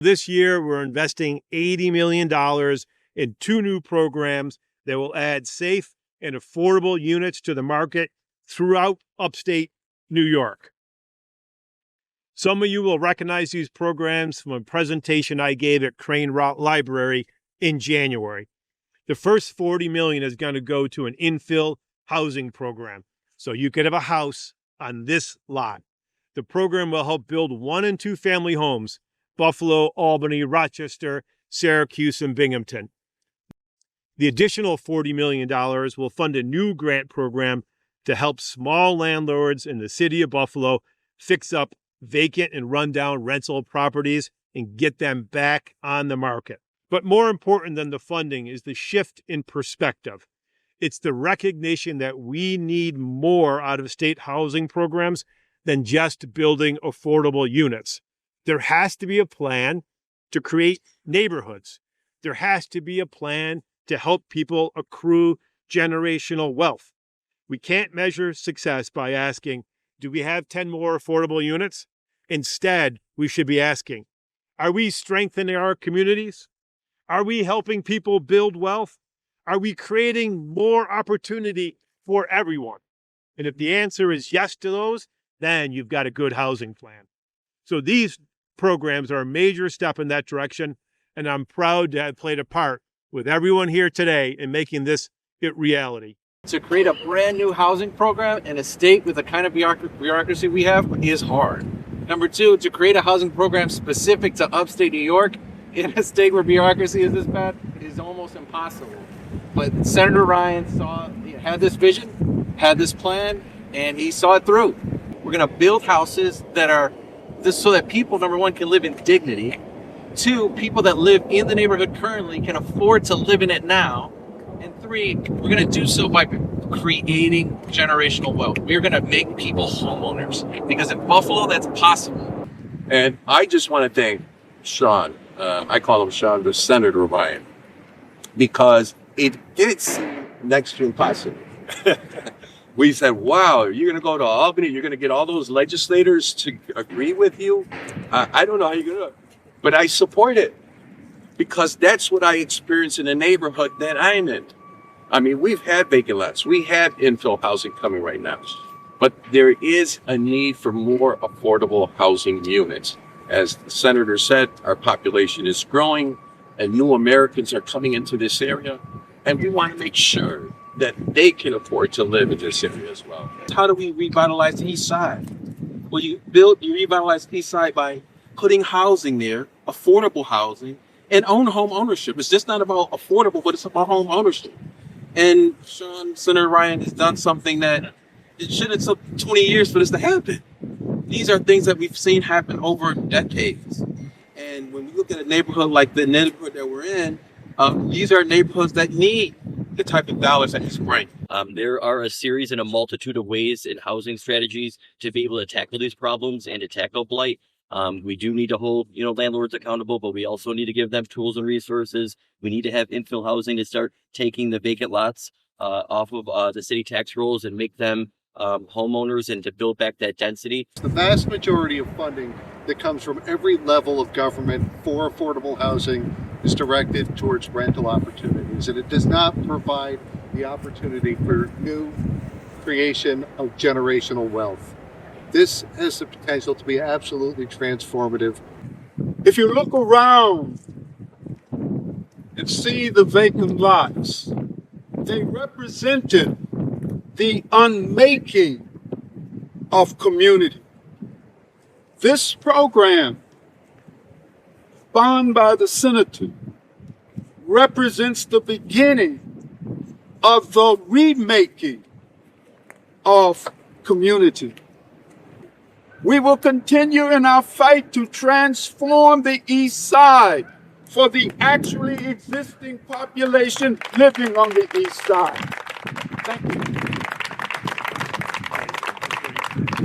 This year, we're investing $80 million in 2 new programs that will add safe and affordable units to the market throughout upstate New York. Some of you will recognize these programs from a presentation I gave at Crane Library in January. The first $40 million is going to go to an infill housing program, so you could have a house on this lot. The program will help build 1 and 2 family homes, Buffalo, Albany, Rochester, Syracuse, and Binghamton. The additional $40 million will fund a new grant program to help small landlords in the city of Buffalo fix up vacant and rundown rental properties and get them back on the market. But more important than the funding is the shift in perspective. It's the recognition that we need more out of state housing programs than just building affordable units. There has to be a plan to create neighborhoods. There has to be a plan to help people accrue generational wealth. We can't measure success by asking, do we have 10 more affordable units? Instead, we should be asking, are we strengthening our communities? Are we helping people build wealth? Are we creating more opportunity for everyone? And if the answer is yes to those, then you've got a good housing plan. So these programs are a major step in that direction, and I'm proud to have played a part with everyone here today in making this a reality. To create a brand new housing program in a state with the kind of bureaucracy we have is hard. Number 2, to create a housing program specific to upstate New York in a state where bureaucracy is this bad is almost impossible. But Senator Ryan had this vision, had this plan, and he saw it through. We're going to build houses that are this so that people, number 1, can live in dignity. 2, people that live in the neighborhood currently can afford to live in it now. And 3, we're going to do so by creating generational wealth. We're going to make people homeowners because in Buffalo, that's possible. And I just want to thank Sean. I call him Sean, but Senator Ryan, because it did seem next to impossible. We said, wow, you're going to go to Albany, you're going to get all those legislators to agree with you? I don't know how you're going to do it, but I support it because that's what I experience in the neighborhood that I'm in. I mean, we've had vacant lots. We have infill housing coming right now, but there is a need for more affordable housing units. As the senator said, our population is growing and new Americans are coming into this area, and we want to make sure that they can afford to live in this area as well. How do we revitalize the East Side? Well, you revitalize the East Side by putting housing there, affordable housing, and home ownership. It's just not about affordable, but it's about home ownership. And Senator Ryan has done something that it should have took 20 years for this to happen. These are things that we've seen happen over decades. And when we look at a neighborhood like the neighborhood that we're in, these are neighborhoods that need the type of dollars that he's bringing. There are a series and a multitude of ways in housing strategies to be able to tackle these problems and to tackle blight. We do need to hold, landlords accountable, but we also need to give them tools and resources. We need to have infill housing to start taking the vacant lots off of the city tax rolls and make them homeowners and to build back that density. The vast majority of funding that comes from every level of government for affordable housing is directed towards rental opportunities, and it does not provide the opportunity for new creation of generational wealth. This has the potential to be absolutely transformative. If you look around and see the vacant lots, they represented the unmaking of community. This program, spawned by the senator, represents the beginning of the remaking of community. We will continue in our fight to transform the East Side for the actually existing population living on the East Side. Thank you.